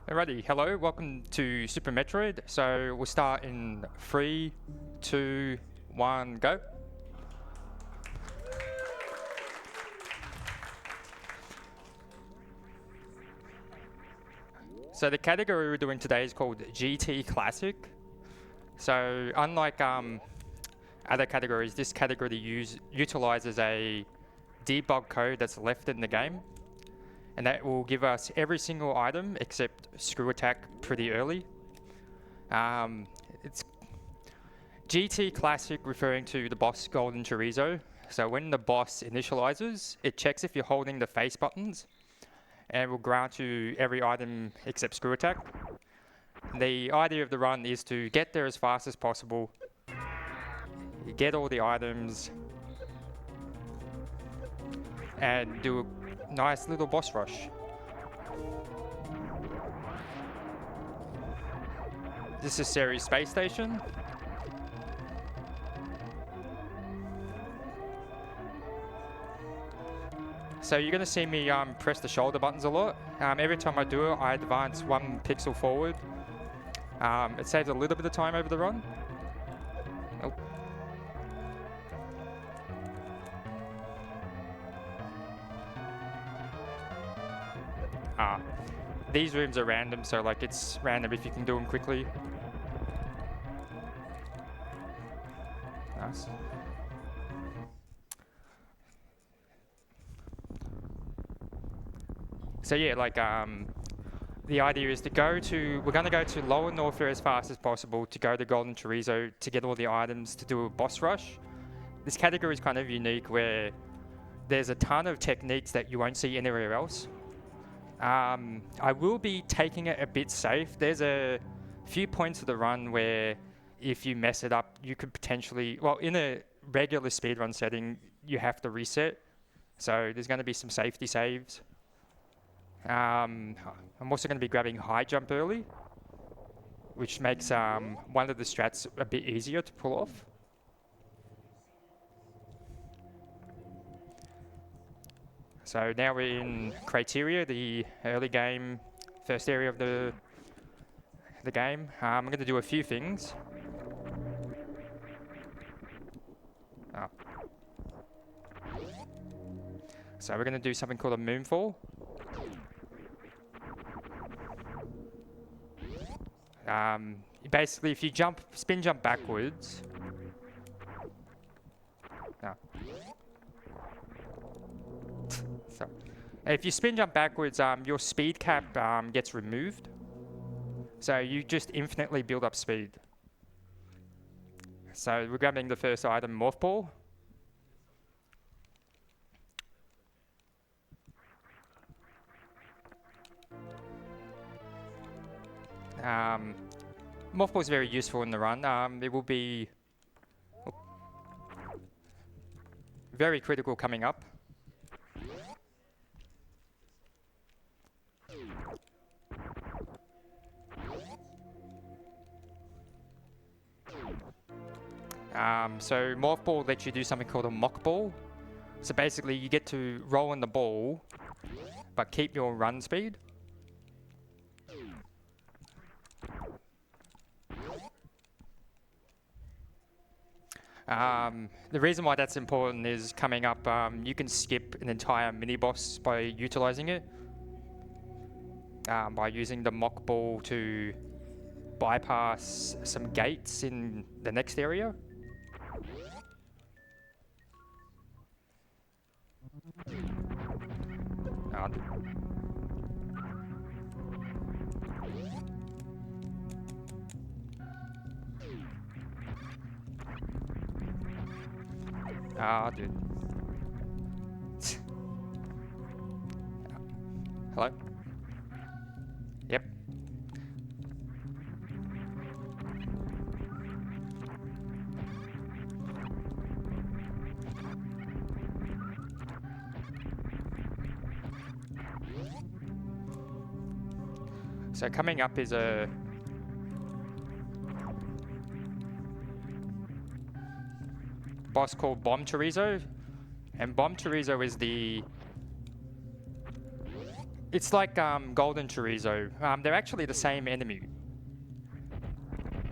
Alrighty, hello, welcome to Super Metroid. So we'll start in 3, 2, 1, go. So the category we're doing today is called GT Classic. So unlike other categories, this category utilizes a debug code that's left in the game. And that will give us every single item except screw attack pretty early. It's GT Classic referring to the boss Golden Chorizo. So when the boss initializes, it checks if you're holding the face buttons and will grant you every item except screw attack. The idea of the run is to get there as fast as possible, get all the items, and do a nice little boss rush. This is Ceres Space Station. So you're going to see me press the shoulder buttons a lot. Every time I do it, I advance 1 pixel forward. It saves a little bit of time over the run. Oh. These rooms are random, so like it's random if you can do them quickly. Nice. So yeah, like the idea is to we're gonna go to Lower Norfair as fast as possible to go to Golden Chorizo to get all the items to do a boss rush. This category is kind of unique where there's a ton of techniques that you won't see anywhere else. I will be taking it a bit safe. There's a few points of the run where if you mess it up, you could potentially, well, in a regular speedrun setting, you have to reset. So there's going to be some safety saves. I'm also going to be grabbing high jump early, which makes one of the strats a bit easier to pull off. So now we're in Criteria, the early game, first area of the game. I'm going to do a few things. Oh. So we're going to do something called a moonfall. Basically, if you spin jump backwards. No. So, if you spin jump backwards, your speed cap gets removed. So you just infinitely build up speed. So we're grabbing the first item, Morph Ball. Morph Ball is very useful in the run. It will be very critical coming up. So Morph Ball lets you do something called a Mock Ball. So basically you get to roll in the ball, but keep your run speed. The reason why that's important is coming up, you can skip an entire mini-boss by utilizing it. By using the Mock Ball to bypass some gates in the next area. Dude. Hello? Yep. So coming up is a boss called Bomb Chorizo, and Bomb Chorizo is It's like golden chorizo. They're actually the same enemy.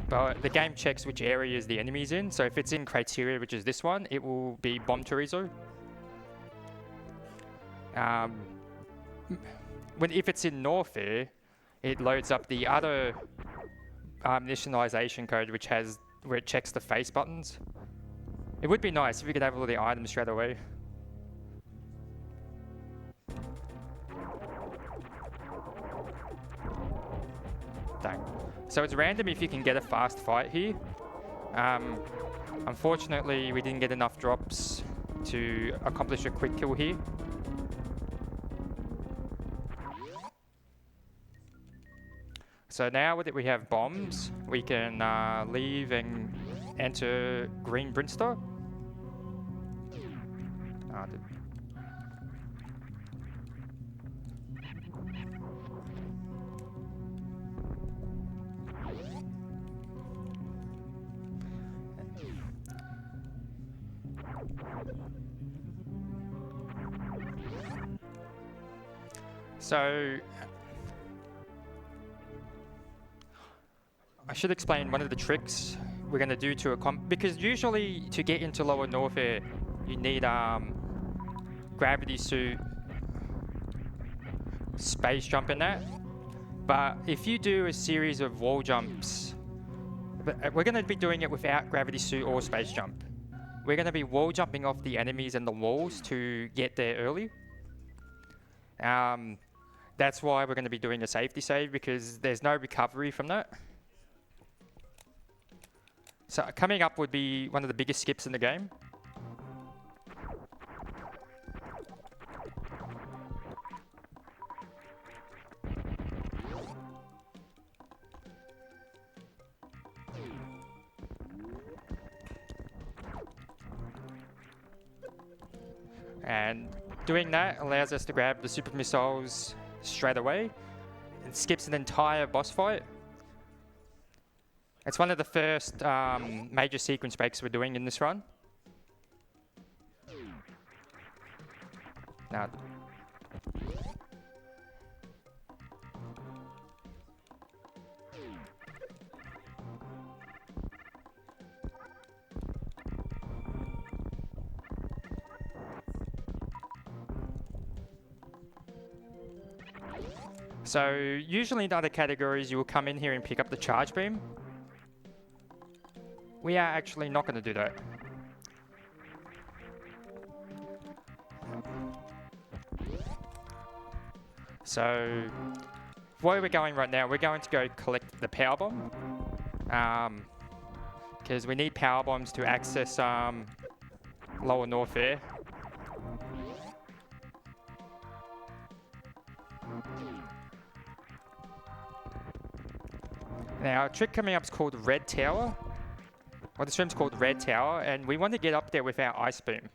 But the game checks which areas the enemy's in. So if it's in criteria, which is this one, it will be bomb chorizo. If it's in Norfair, it loads up the other initialization code, where it checks the face buttons. It would be nice if we could have all the items straight away. Dang. So it's random if you can get a fast fight here. Unfortunately, we didn't get enough drops to accomplish a quick kill here. So now that we have bombs, we can leave and enter Green Brinster. So I should explain one of the tricks we're going to do to because usually to get into Lower Norfair you need gravity suit, space jump in that. But if you do a series of wall jumps, we're going to be doing it without gravity suit or space jump. We're going to be wall jumping off the enemies and the walls to get there early. That's why we're going to be doing a safety save, because there's no recovery from that. So coming up would be one of the biggest skips in the game. And doing that allows us to grab the super missiles straight away. It skips an entire boss fight. It's one of the first major sequence breaks we're doing in this run. Now, so usually in other categories you will come in here and pick up the charge beam. We are actually not going to do that. So where we're going right now, we're going to go collect the power bomb. Because we need power bombs to access Lower Norfair. Now, a trick coming up is called Red Tower. Well, this room's called Red Tower, and we want to get up there with our ice beam.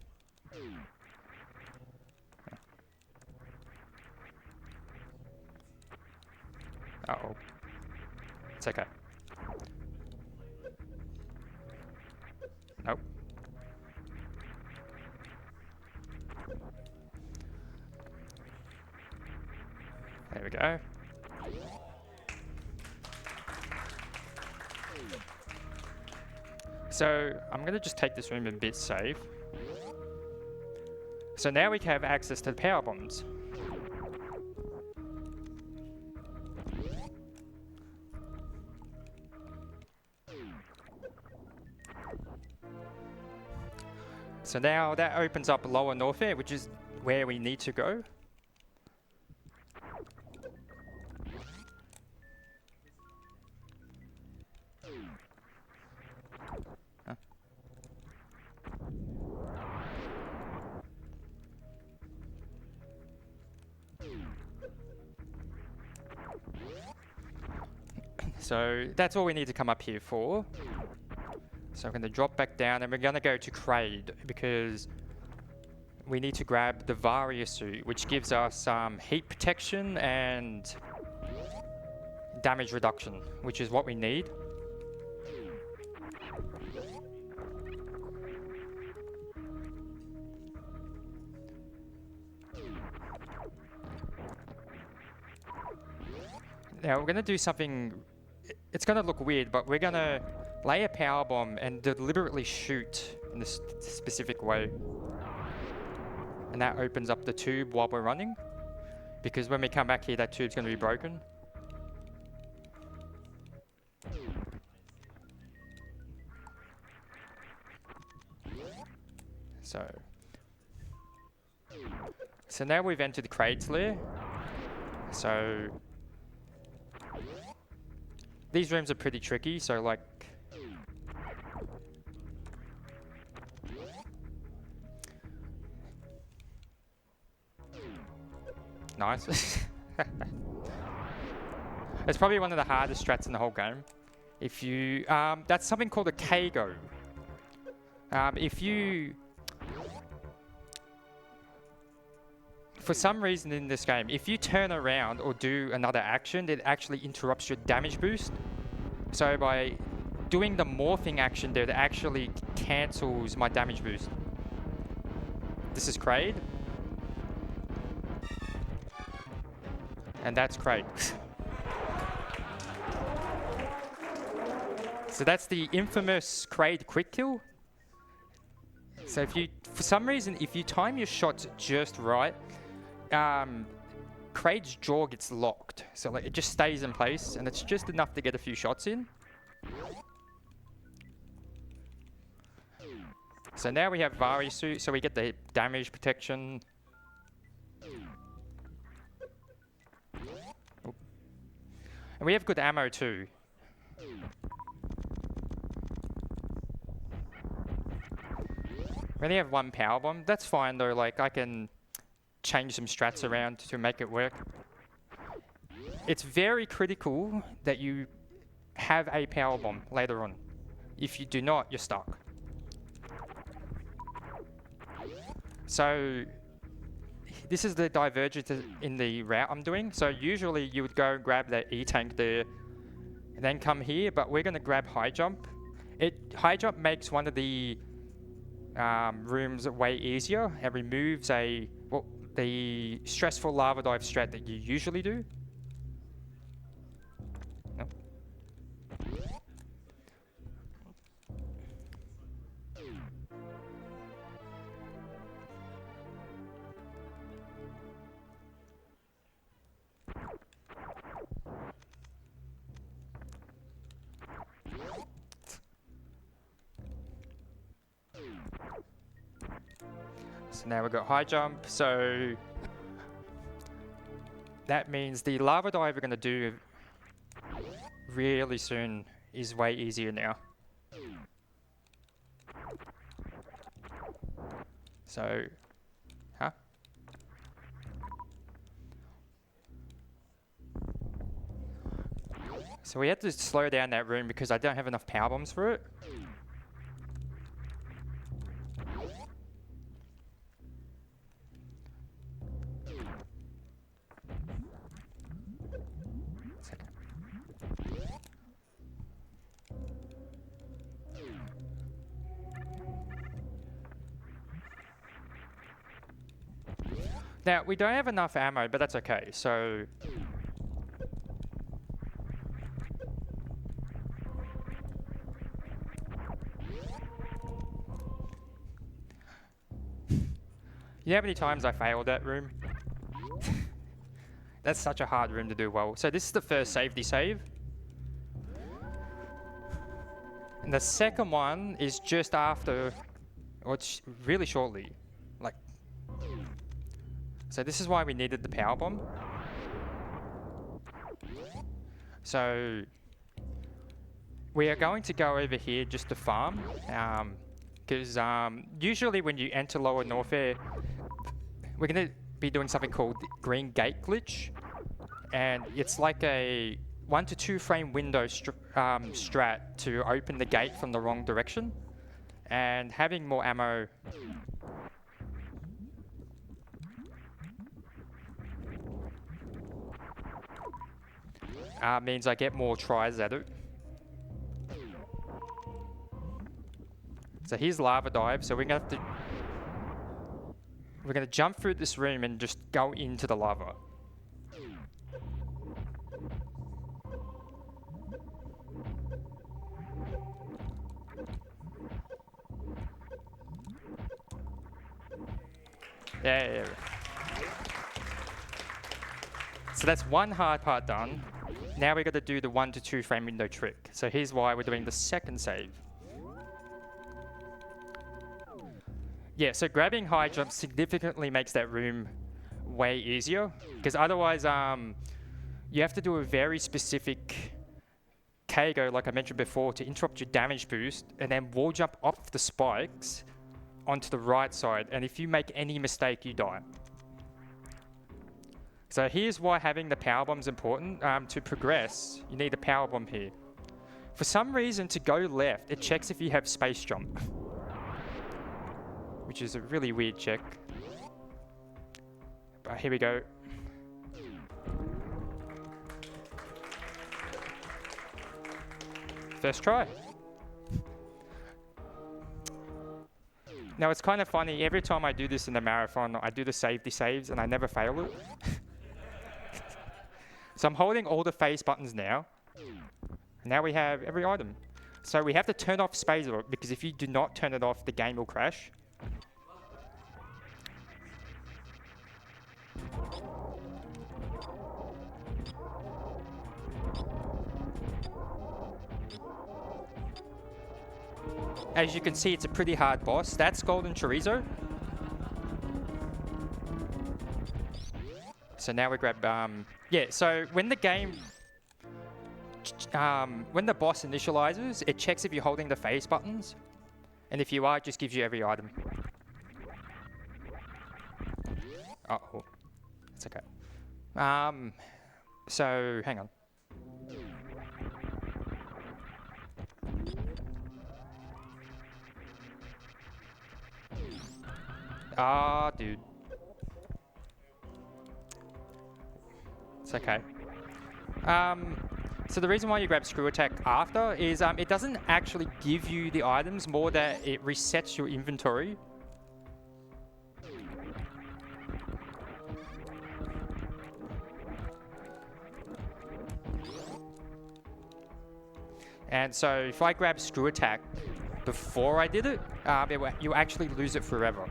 Uh-oh. It's okay. Nope. There we go. So I'm going to just take this room a bit safe. So now we can have access to the power bombs. So now that opens up Lower Norfair, which is where we need to go. So that's all we need to come up here for. So I'm going to drop back down and we're going to go to Kraid because we need to grab the Varia suit, which gives us heat protection and damage reduction, which is what we need. Now we're gonna do something. It's gonna look weird, but we're gonna lay a power bomb and deliberately shoot in this specific way, and that opens up the tube while we're running. Because when we come back here, that tube's gonna be broken. So now we've entered Craig's lair. So these rooms are pretty tricky, so like nice. It's probably one of the hardest strats in the whole game. If you that's something called a K-go. If you for some reason in this game, if you turn around or do another action, it actually interrupts your damage boost. So by doing the morphing action there, it actually cancels my damage boost. This is Craig. And that's Craig. So that's the infamous Craig quick kill. So if you, for some reason, if you time your shots just right, Craig's jaw gets locked. So like it just stays in place, and it's just enough to get a few shots in. So now we have Vari suit, so we get the damage protection. Oh. And we have good ammo too. We only have one power bomb. That's fine though, like I can change some strats around to make it work. It's very critical that you have a power bomb later on. If you do not, you're stuck. So this is the divergence in the route I'm doing. So usually you would go and grab that E-tank there and then come here, but we're gonna grab high jump. High jump makes one of the rooms way easier and removes the stressful lava dive strat that you usually do. No. So now we've got high jump, so that means the lava dive we're going to do really soon is way easier now. So, huh? So we had to slow down that room because I don't have enough power bombs for it. Now, we don't have enough ammo, but that's okay, so... You know how many times I failed that room? That's such a hard room to do well. So this is the first safety save. And the second one is just after, or it's really shortly. Like, so this is why we needed the power bomb. So we are going to go over here just to farm. Because usually when you enter Lower Norfair, we're going to be doing something called Green Gate Glitch. And it's like a 1 to 2 frame window strat to open the gate from the wrong direction. And having more ammo means I get more tries at it. So here's lava dive, so we're gonna jump through this room and just go into the lava. Yeah. So that's one hard part done. Now we got to do the 1 to 2 frame window trick. So here's why we're doing the second save. Yeah, so grabbing high jump significantly makes that room way easier, because otherwise you have to do a very specific KO, like I mentioned before, to interrupt your damage boost, and then wall jump off the spikes onto the right side, and if you make any mistake, you die. So here's why having the power bomb is important. To progress, you need a power bomb here. For some reason, to go left, it checks if you have space jump, which is a really weird check. But here we go. First try. Now it's kind of funny, every time I do this in the marathon, I do the saves and I never fail it. So I'm holding all the face buttons now. Now we have every item. So we have to turn off spacer, because if you do not turn it off, the game will crash. As you can see, it's a pretty hard boss. That's Golden Chorizo. So now we grab, yeah, so when the game, when the boss initializes, it checks if you're holding the face buttons. And if you are, it just gives you every item. Uh-oh. It's okay. So, hang on. Ah, dude. It's okay. So the reason why you grab screw attack after is it doesn't actually give you the items, more that it resets your inventory. And so if I grab screw attack before I did it, you actually lose it forever.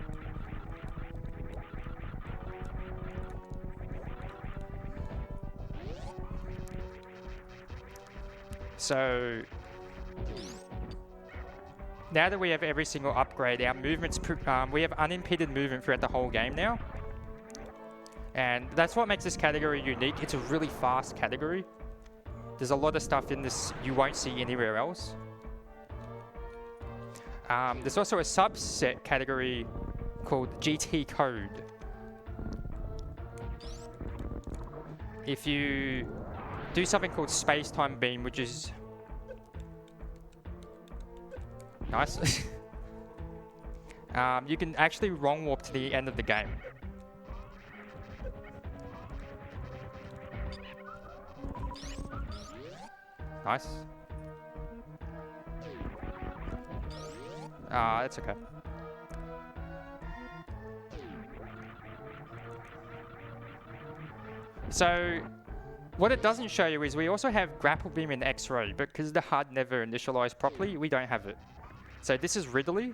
So now that we have every single upgrade, our movements, we have unimpeded movement throughout the whole game now. And that's what makes this category unique. It's a really fast category. There's a lot of stuff in this you won't see anywhere else. There's also a subset category called GT Code. If you do something called space-time beam, which is nice. You can actually wrong warp to the end of the game. Nice. That's okay. So what it doesn't show you is we also have grapple beam and X-ray, but because the HUD never initialized properly, we don't have it. So this is Ridley.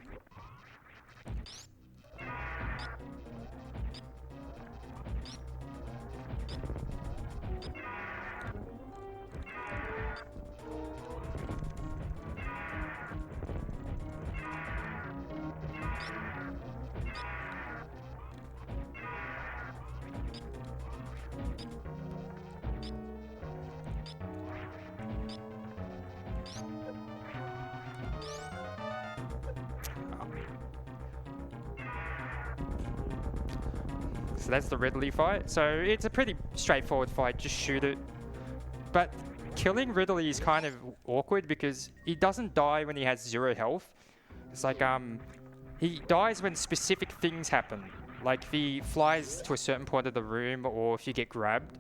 So that's the Ridley fight. So it's a pretty straightforward fight, just shoot it. But killing Ridley is kind of awkward because he doesn't die when he has 0 health. It's like, he dies when specific things happen. Like if he flies to a certain point of the room or if you get grabbed.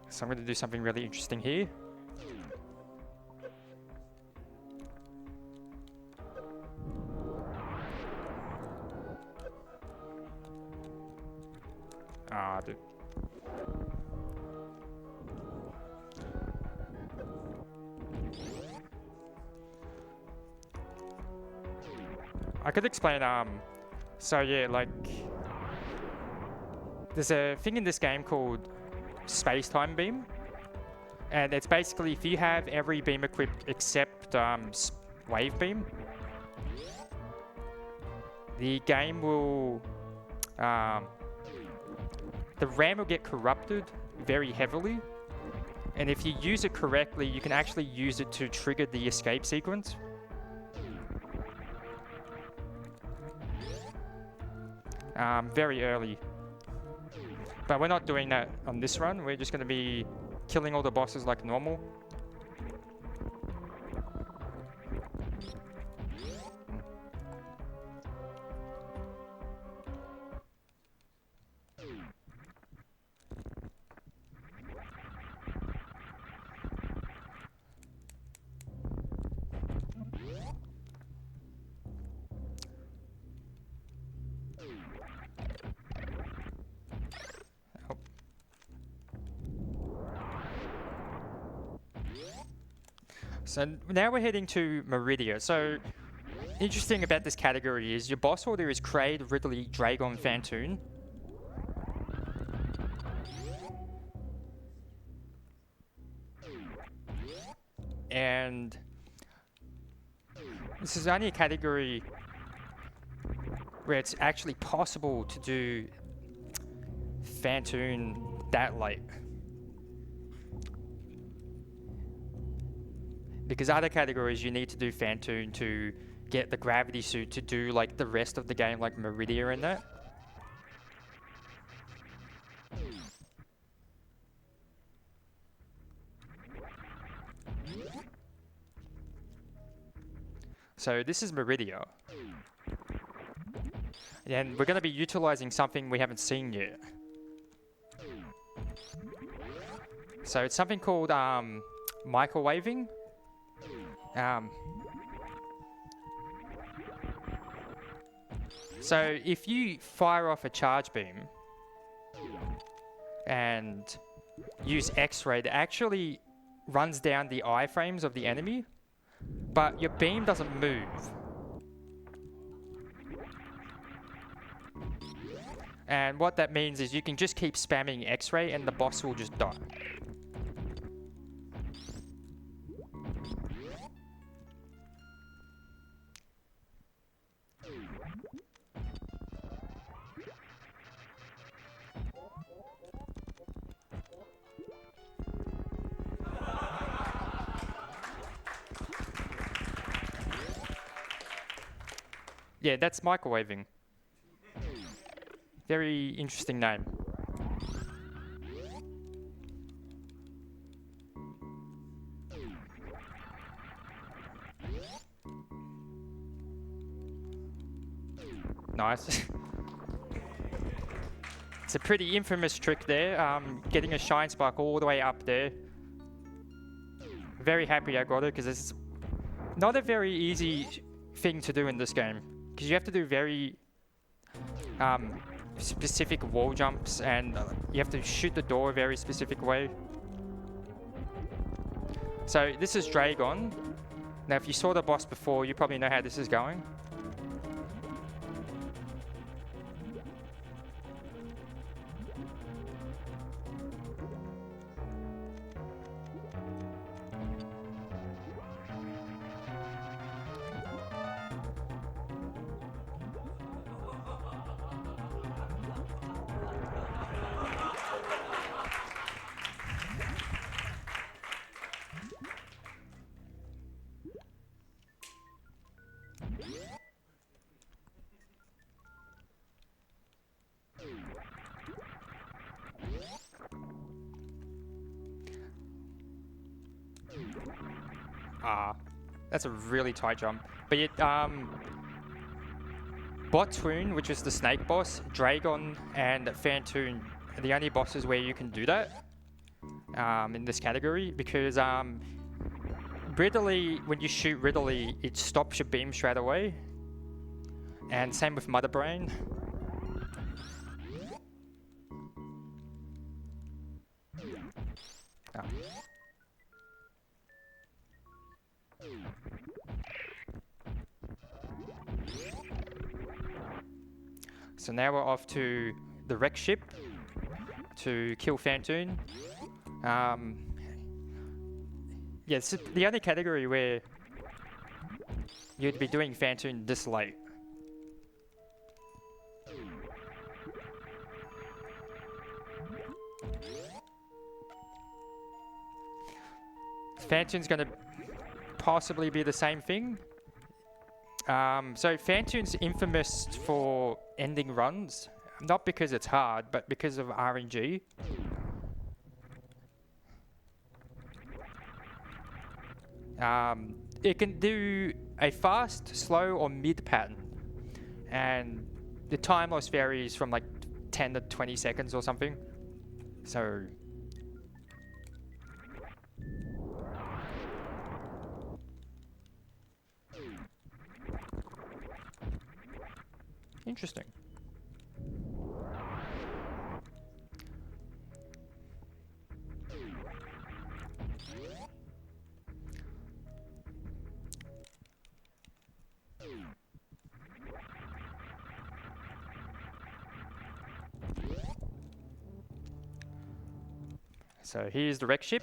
So I'm going to do something really interesting here. Ah, dude. I could explain, so yeah, like, there's a thing in this game called space-time beam, and it's basically if you have every beam equipped except wave beam, the game will, the RAM will get corrupted very heavily, and if you use it correctly, you can actually use it to trigger the escape sequence. Very early. But we're not doing that on this run. We're just going to be killing all the bosses like normal. So now we're heading to Meridia. So interesting about this category is your boss order is Kraid, Ridley, Dragon, Phantoon. And this is only a category where it's actually possible to do Phantoon that late. Because other categories you need to do Phantoon to get the gravity suit to do like the rest of the game, like Meridia and that. So this is Meridia. And we're going to be utilizing something we haven't seen yet. So it's something called microwaving. So if you fire off a charge beam and use X-ray, it actually runs down the iframes of the enemy, but your beam doesn't move. And what that means is you can just keep spamming X-ray and the boss will just die. Yeah, that's microwaving. Very interesting name. Nice. It's a pretty infamous trick there, getting a shine spark all the way up there. Very happy I got it, because it's not a very easy thing to do in this game. Because you have to do very specific wall jumps, and you have to shoot the door a very specific way. So this is Dragon. Now if you saw the boss before, you probably know how this is going. That's a really tight jump. But yet, Bottoon, which is the snake boss, Dragon, and Phantoon are the only bosses where you can do that in this category, because Ridley, when you shoot Ridley, it stops your beam straight away. And same with Mother Brain. Oh. So now we're off to the wreck ship to kill Phantoon. Yeah, it's the only category where you'd be doing Phantoon this late. Phantoon's going to possibly be the same thing. So Phantoon's infamous for ending runs, not because it's hard, but because of RNG. It can do a fast, slow, or mid pattern, and the time loss varies from like 10 to 20 seconds or something. So interesting. So here's the wreck ship.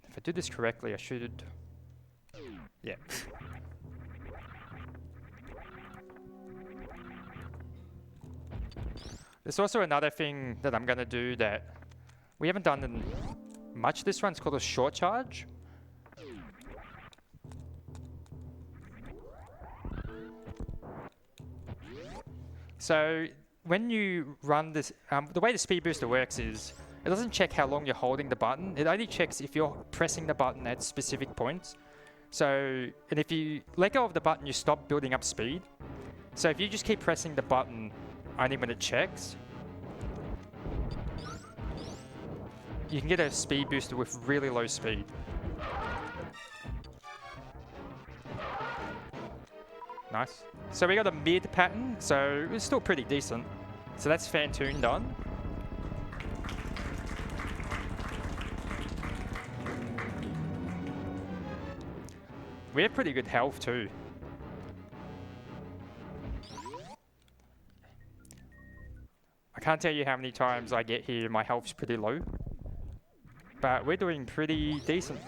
If I do this correctly, I should... Yeah. There's also another thing that I'm going to do that we haven't done in much this run. It's called a short charge. So when you run this, the way the speed booster works is it doesn't check how long you're holding the button. It only checks if you're pressing the button at specific points. So, and if you let go of the button, you stop building up speed. So if you just keep pressing the button only when it checks, you can get a speed booster with really low speed. Nice. So we got a mid pattern, so it's still pretty decent. So that's Phantoon done. We have pretty good health too. I can't tell you how many times I get here, my health's pretty low. But we're doing pretty decent.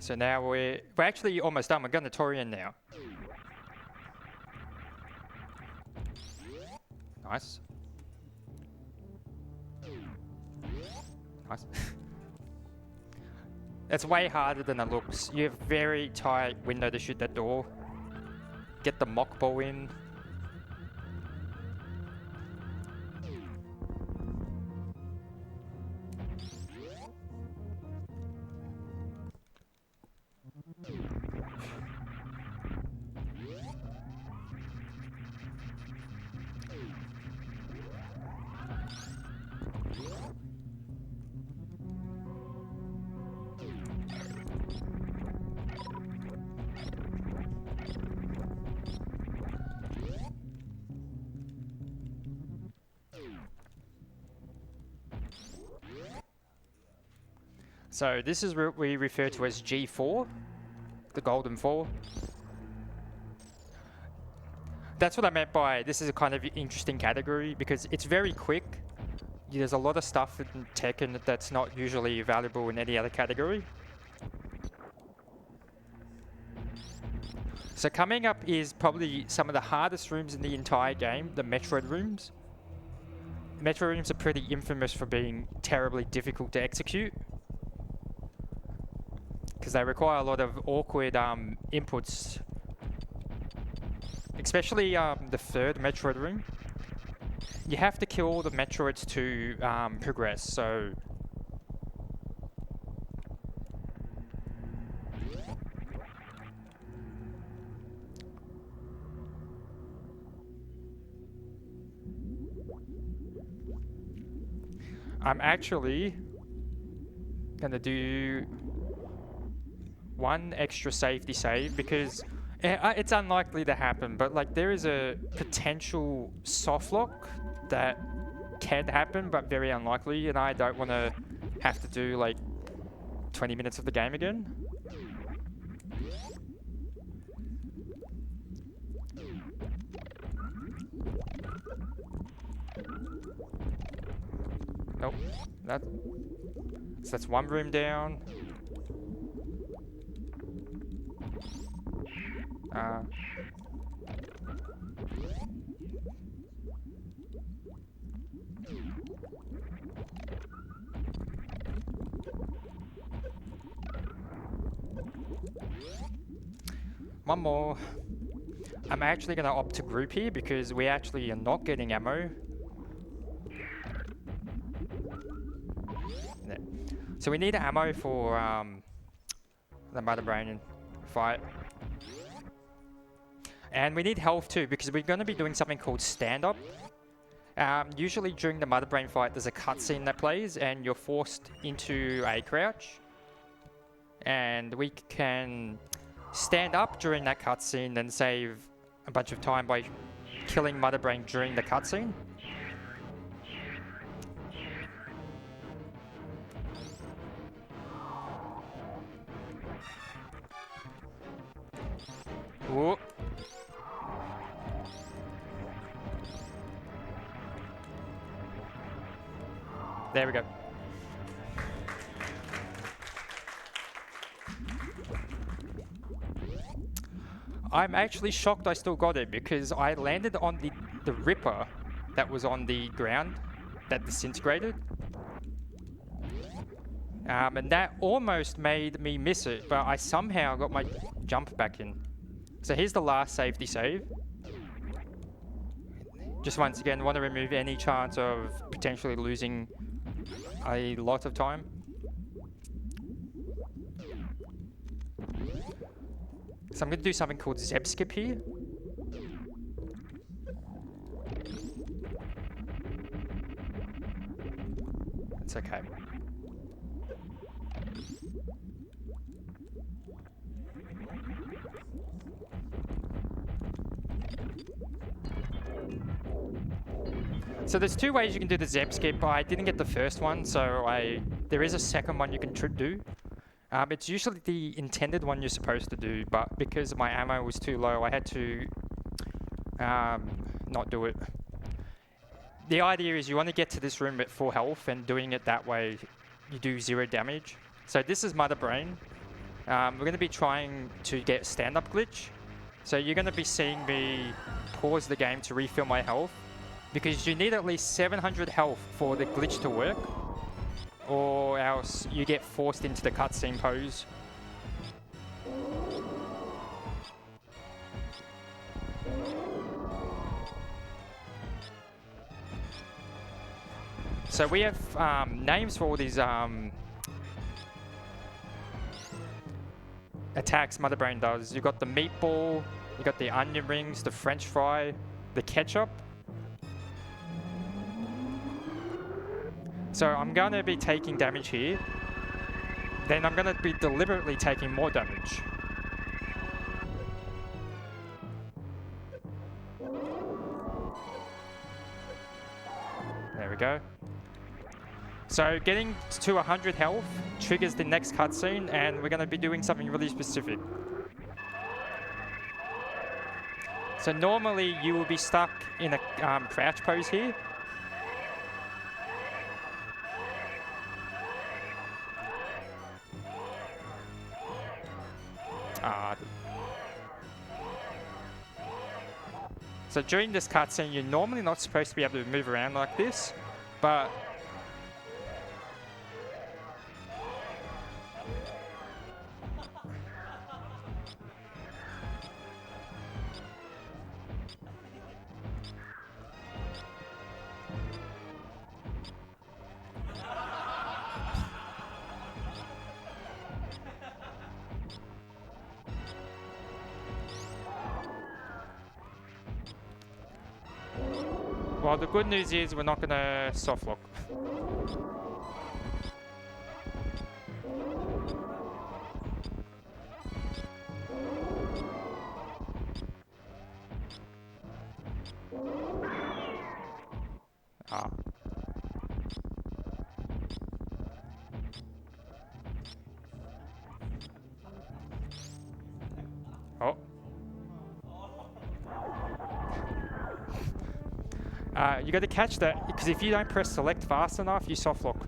So now we're actually almost done. We're going to Torian now. Nice. Nice. It's way harder than it looks. You have very tight window to shoot that door. Get the mock ball in. So this is what we refer to as G4, the golden 4. That's what I meant by this is a kind of interesting category because it's very quick. There's a lot of stuff in Tekken that's not usually valuable in any other category. So coming up is probably some of the hardest rooms in the entire game, the Metroid rooms. Metroid rooms are pretty infamous for being terribly difficult to execute, because they require a lot of awkward inputs. Especially the third Metroid room. You have to kill all the Metroids to progress, so... I'm actually gonna do one extra safety save because it's unlikely to happen, but like there is a potential soft lock that can happen, but very unlikely, and I don't want to have to do like 20 minutes of the game again. Nope. So that's one room down. One more. I'm actually going to opt to group here because we actually are not getting ammo. Yeah. So we need ammo for the Mother Brain fight. And we need health too because we're going to be doing something called stand-up. Usually during the Mother Brain fight there's a cutscene that plays and you're forced into a crouch. And we can stand up during that cutscene and save a bunch of time by killing Mother Brain during the cutscene. Ooh. There we go. I'm actually shocked I still got it because I landed on the Ripper that was on the ground that disintegrated. And that almost made me miss it, but I somehow got my jump back in. So here's the last safety save. Just once again, want to remove any chance of potentially losing a lot of time. So I'm going to do something called Zeb Skip here. It's okay. So there's two ways you can do the Zeb Skip. I didn't get the first one, so there is a second one you can do. It's usually the intended one you're supposed to do, but because my ammo was too low, I had to not do it. The idea is you want to get to this room at full health, and doing it that way, you do 0 damage. So this is Mother Brain. We're going to be trying to get stand-up glitch. So you're going to be seeing me pause the game to refill my health, because you need at least 700 health for the glitch to work, or else you get forced into the cutscene pose. So we have names for all these attacks Mother Brain does. You've got the meatball, you've got the onion rings, the french fry, the ketchup. So I'm going to be taking damage here. Then I'm going to be deliberately taking more damage. There we go. So getting to 100 health triggers the next cutscene, and we're going to be doing something really specific. So normally you will be stuck in a crouch pose here. So during this cutscene, you're normally not supposed to be able to move around like this, but well, the good news is we're not going to soft lock. You got to catch that, because if you don't press select fast enough, you soft lock.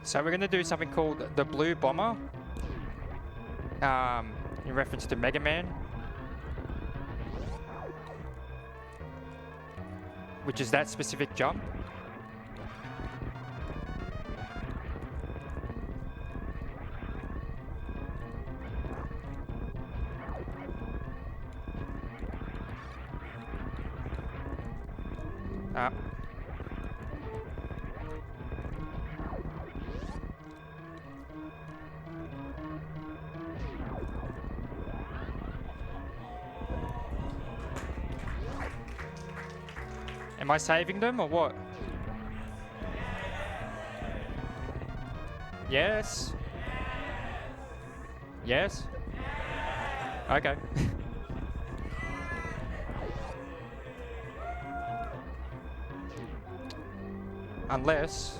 So we're going to do something called the Blue Bomber, in reference to Mega Man, which is that specific jump. Am I saving them or what? Yes. Yes. Okay. Unless...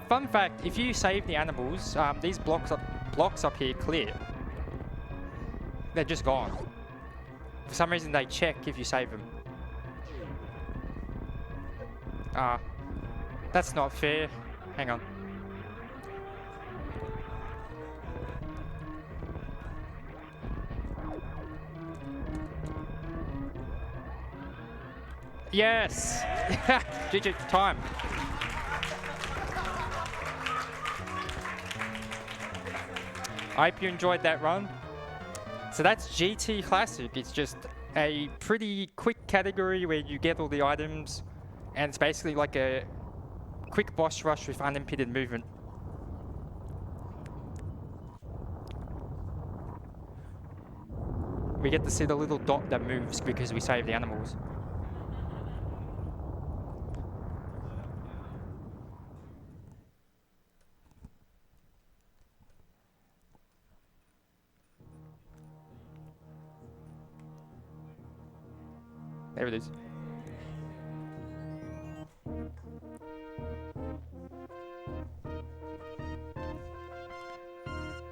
fun fact, if you save the animals, these blocks up here clear. They're just gone. For some reason they check if you save them. That's not fair. Hang on. Yes! GG, time. I hope you enjoyed that run. So that's GT Classic. It's just a pretty quick category where you get all the items, and it's basically like a quick boss rush with unimpeded movement. We get to see the little dot that moves because we save the animals. There it is.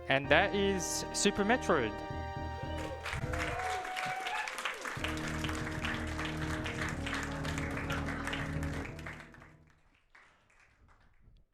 And that is Super Metroid.